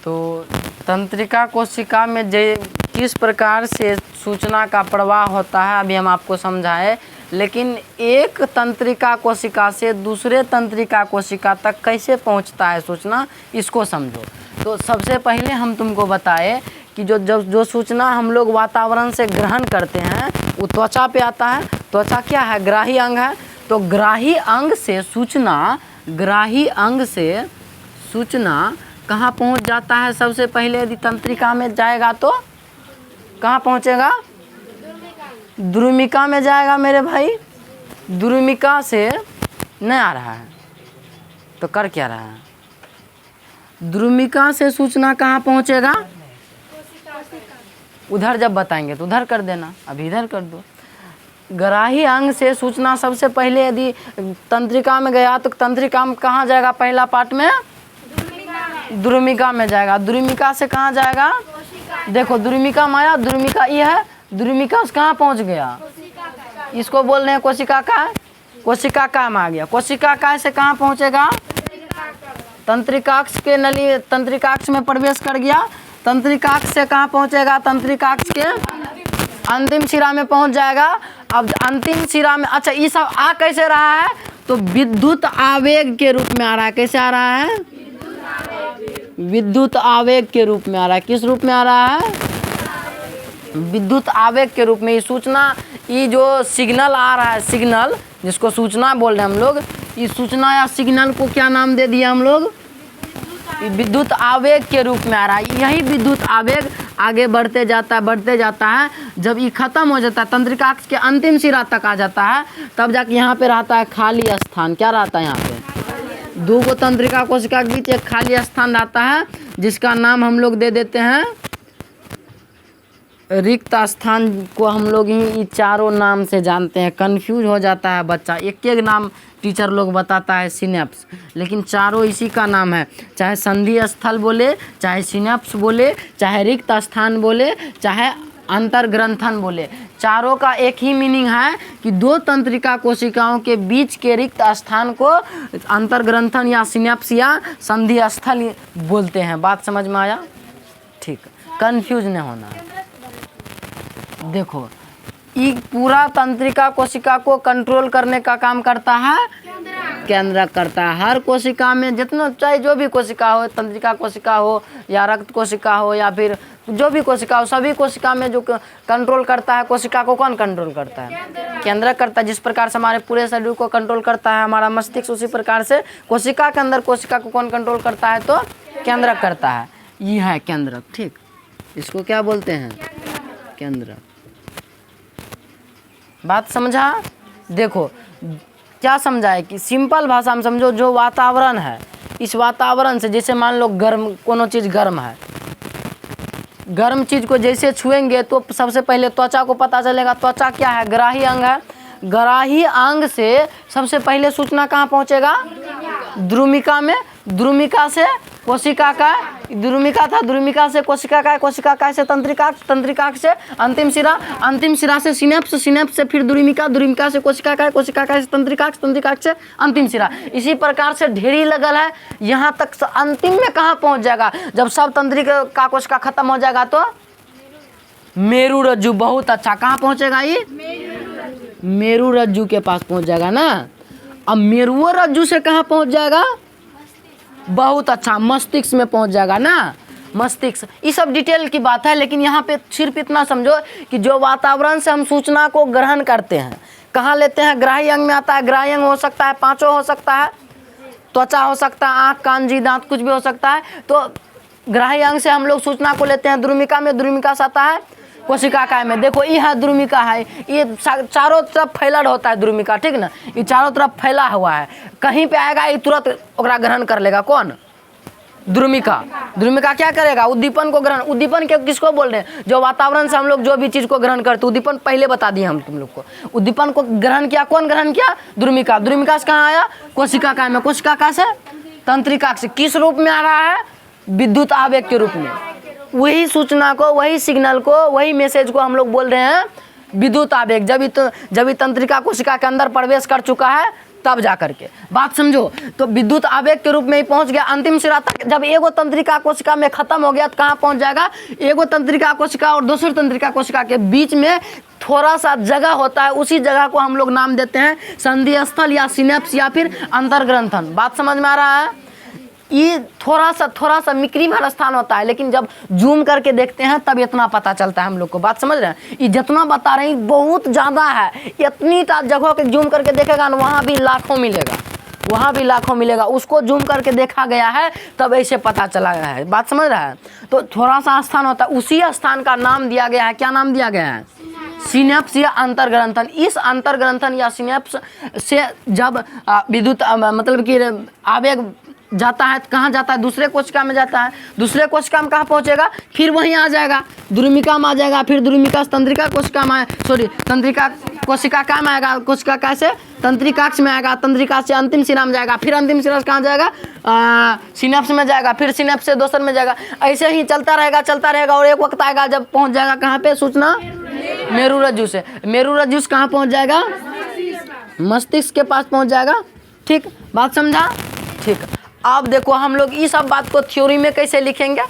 तो तंत्रिका कोशिका में किस प्रकार से सूचना का प्रवाह होता है अभी हम आपको समझाएं, लेकिन एक तंत्रिका कोशिका से दूसरे तंत्रिका कोशिका तक कैसे पहुंचता है सूचना, इसको समझो। तो सबसे पहले हम तुमको बताएं कि जो सूचना हम लोग वातावरण से ग्रहण करते हैं वो त्वचा पे आता है। त्वचा क्या है? ग्राही अंग है। तो ग्राही अंग से सूचना कहाँ पहुँच जाता है? सबसे पहले यदि तंत्रिका में जाएगा तो कहाँ पहुँचेगा? द्रुमिका में जाएगा मेरे भाई। द्रुमिका से नहीं आ रहा है तो कर क्या रहा है? द्रुमिका से सूचना कहाँ पहुँचेगा? उधर जब बताएंगे तो उधर कर देना, अभी इधर कर दो। ग्राही अंग से सूचना सबसे पहले यदि तंत्रिका में गया तो तंत्रिका में कहाँ जाएगा? पहला पार्ट में द्रुमिका में जाएगा। द्रुमिका से कहाँ जाएगा? देखो द्रुमिका माया, द्रुमिका ये है, द्रुमिका से कहाँ पहुँच गया? इसको बोल रहे हैं कोशिका का। कोशिका का में आ गया। कोशिका का से कहाँ पहुँचेगा? तंत्रिकाक्ष के नली, तंत्रिकाक्ष में प्रवेश कर गया। तंत्रिकाक्ष से कहाँ पहुँचेगा? तंत्रिकाक्ष के अंतिम शिरा में पहुँच जाएगा। अब अंतिम शिरा में, अच्छा ये सब आ कैसे रहा है? तो विद्युत आवेग के रूप में आ रहा है। कैसे आ रहा है? विद्युत आवेग के रूप में आ रहा है। किस रूप में आ रहा है? विद्युत आवेग के रूप में। ये सूचना, ये जो सिग्नल आ रहा है, सिग्नल जिसको सूचना बोल रहे हैं हम लोग, इस सूचना या सिग्नल को क्या नाम दे दिया हम लोग? विद्युत आवेग के रूप में आ रहा है। यही विद्युत आवेग आगे बढ़ते जाता है। जब ये खत्म हो जाता है, तंत्रिकाक्ष के अंतिम सिरा तक आ जाता है, तब जाके यहाँ पे रहता है खाली स्थान। क्या रहता है यहाँ पे? दो को तंत्रिका कोशिका के बीच एक खाली स्थान रहता है, जिसका नाम हम लोग दे देते हैं रिक्त स्थान को। हम लोग ही चारों नाम से जानते हैं। कंफ्यूज हो जाता है बच्चा, एक एक नाम टीचर लोग बताता है सिनेप्स, लेकिन चारों इसी का नाम है। चाहे संधि स्थल बोले, चाहे सिनेप्स बोले, चाहे रिक्त स्थान बोले, चाहे अंतर्ग्रंथन बोले, चारों का एक ही मीनिंग है कि दो तंत्रिका कोशिकाओं के बीच के रिक्त स्थान को अंतर्ग्रंथन या सिनेप्स या संधि स्थल बोलते हैं। बात समझ में आया? ठीक, कंफ्यूज नहीं होना। देखो ये पूरा तंत्रिका कोशिका को कंट्रोल करने का काम करता है केंद्रक करता है। हर कोशिका में जितना, चाहे जो भी कोशिका हो, तंत्रिका कोशिका हो या रक्त कोशिका हो या फिर जो भी कोशिका हो, सभी कोशिका में जो कंट्रोल करता है कोशिका को कौन कंट्रोल करता है? केंद्रक करता है। जिस प्रकार से हमारे पूरे शरीर को कंट्रोल करता है हमारा मस्तिष्क, उसी प्रकार से कोशिका के अंदर कोशिका को कौन कंट्रोल करता है? तो केंद्रक करता है। ये है केंद्रक। ठीक, इसको क्या बोलते हैं? केंद्रक। बात समझा? देखो क्या समझा है कि सिंपल भाषा में समझो, जो वातावरण है, इस वातावरण से जैसे मान लो गर्म, कोनो चीज़ गर्म है, गर्म चीज़ को जैसे छुएंगे तो सबसे पहले त्वचा को पता चलेगा। त्वचा क्या है? ग्राही अंग है। ग्राही अंग से सबसे पहले सूचना कहाँ पहुँचेगा? द्रुमिका में। द्रुमिका से कोशिका का, द्रुमिका था, द्रुमिका से कोशिका का, कोशिका का से तंत्रिकाक्ष, तंत्रिकाक्ष से अंतिम शिरा, अंतिम शिरा से सिनेप्स, सिनेप्स से फिर द्रुमिका, द्रुमिका से कोशिका का, कोशिका का से तंत्रिकाक्ष, तंत्रिकाक्ष से अंतिम शिरा। इसी प्रकार से ढेरी लगल है। यहाँ तक अंतिम में कहाँ पहुँच जाएगा? जब सब तंत्रिका कोशिका खत्म हो जाएगा तो मेरु रज्जु। बहुत अच्छा, कहाँ पहुँचेगा ये? मेरु रज्जु के पास पहुँच जाएगा ना। अब मेरु रज्जु से कहाँ पहुँच जाएगा? बहुत अच्छा, मस्तिष्क में पहुंच जाएगा ना। मस्तिष्क, ये सब डिटेल की बात है, लेकिन यहाँ पे सिर्फ इतना समझो कि जो वातावरण से हम सूचना को ग्रहण करते हैं, कहाँ लेते हैं? ग्राही अंग में आता है। ग्राही अंग हो सकता है पांचों, हो सकता है त्वचा, हो सकता है आँख, कान, जीभ, दांत, कुछ भी हो सकता है। तो ग्राही अंग से हम लोग सूचना को लेते हैं द्रुमिका में। द्रुमिका से आता है कोशिका काय में। देखो ये है द्रुमिका है, ये चारों तरफ फैला होता है द्रुमिका। ठीक ना, ये चारों तरफ फैला हुआ है। कहीं पे आएगा ये तुरंत ओकरा ग्रहण कर लेगा। कौन? द्रुमिका। द्रुमिका क्या करेगा? उद्दीपन को ग्रहण। उद्दीपन के किसको बोल रहे हैं? जो वातावरण से हम लोग जो भी चीज को ग्रहण करते, उद्दीपन पहले बता दिए हम तुम लोग को। उद्दीपन को ग्रहण किया, कौन ग्रहण किया? द्रुमिका। द्रुमिका से कहाँ आया? कोशिका काय में। कोशिका काय से तंत्रिका से। किस रूप में आ रहा है? विद्युत आवेग के रूप में। वही सूचना को, वही सिग्नल को, वही मैसेज को हम लोग बोल रहे हैं विद्युत आवेग। जब ये तंत्रिका कोशिका के अंदर प्रवेश कर चुका है तब जा करके, बात समझो। तो विद्युत आवेग के रूप में ही पहुंच गया अंतिम सिरा तक। जब एगो तंत्रिका कोशिका में खत्म हो गया तो कहाँ पहुंच जाएगा, एगो तंत्रिका कोशिका और दूसरी तंत्रिका कोशिका के बीच में थोड़ा सा जगह होता है, उसी जगह को हम लोग नाम देते हैं संधि स्थल या सिनेप्स या फिर अंतर्ग्रंथन। बात समझ में आ रहा है। ये थोड़ा सा मिक्री भरा स्थान होता है, लेकिन जब जूम करके देखते हैं तब इतना पता चलता है हम लोग को। बात समझ रहे हैं। ये जितना बता रहे हैं बहुत ज़्यादा है, इतनी जगहों के जूम करके देखेगा ना वहाँ भी लाखों मिलेगा, वहाँ भी लाखों मिलेगा। उसको जूम करके देखा गया है तब ऐसे पता चला गया है। बात समझ रहा है। तो थोड़ा सा स्थान होता है, उसी स्थान का नाम दिया गया है। क्या नाम दिया गया है, सिनेप्स या अंतर्ग्रंथन। इस अंतर्ग्रंथन या सिनेप्स से जब विद्युत मतलब कि आवेग जाता है, कहाँ जाता है, दूसरे कोशिका में जाता है। दूसरे कोशिका में कहाँ पहुँचेगा, फिर वहीं आ जाएगा, द्रुमिका में आ जाएगा, फिर द्रुमिका से तंत्रिका कोशिका में, सॉरी तंत्रिका कोशिका कहाँ में आएगा, कोशिका कैसे तंत्रिकाक्ष में आएगा, तंत्रिका से अंतिम सिरा में जाएगा, फिर अंतिम सिरा से कहाँ जाएगा, सिनेप्स में जाएगा, फिर सिनेप्स से दोसर में जाएगा। ऐसे ही चलता रहेगा और एक वक्त आएगा जब पहुँच जाएगा कहाँ पे, सूचना मेरुरज्जु से। मेरुरज्जु से कहाँ पहुँच जाएगा, मस्तिष्क के पास पहुँच जाएगा। ठीक, बात समझा। ठीक, अब देखो हम लोग इस सब बात को थ्योरी में कैसे लिखेंगे।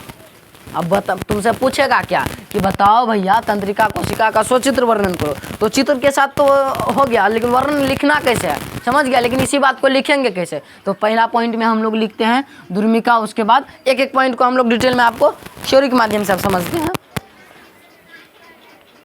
अब बता, तुमसे पूछेगा क्या कि बताओ भैया तंत्रिका कोशिका का सचित्र वर्णन करो, तो चित्र के साथ तो हो गया, लेकिन वर्णन लिखना कैसे है, समझ गया। लेकिन इसी बात को लिखेंगे कैसे, तो पहला पॉइंट में हम लोग लिखते हैं द्रुमिका, उसके बाद एक एक पॉइंट को हम लोग डिटेल में आपको थ्योरी के माध्यम से आप समझते हैं।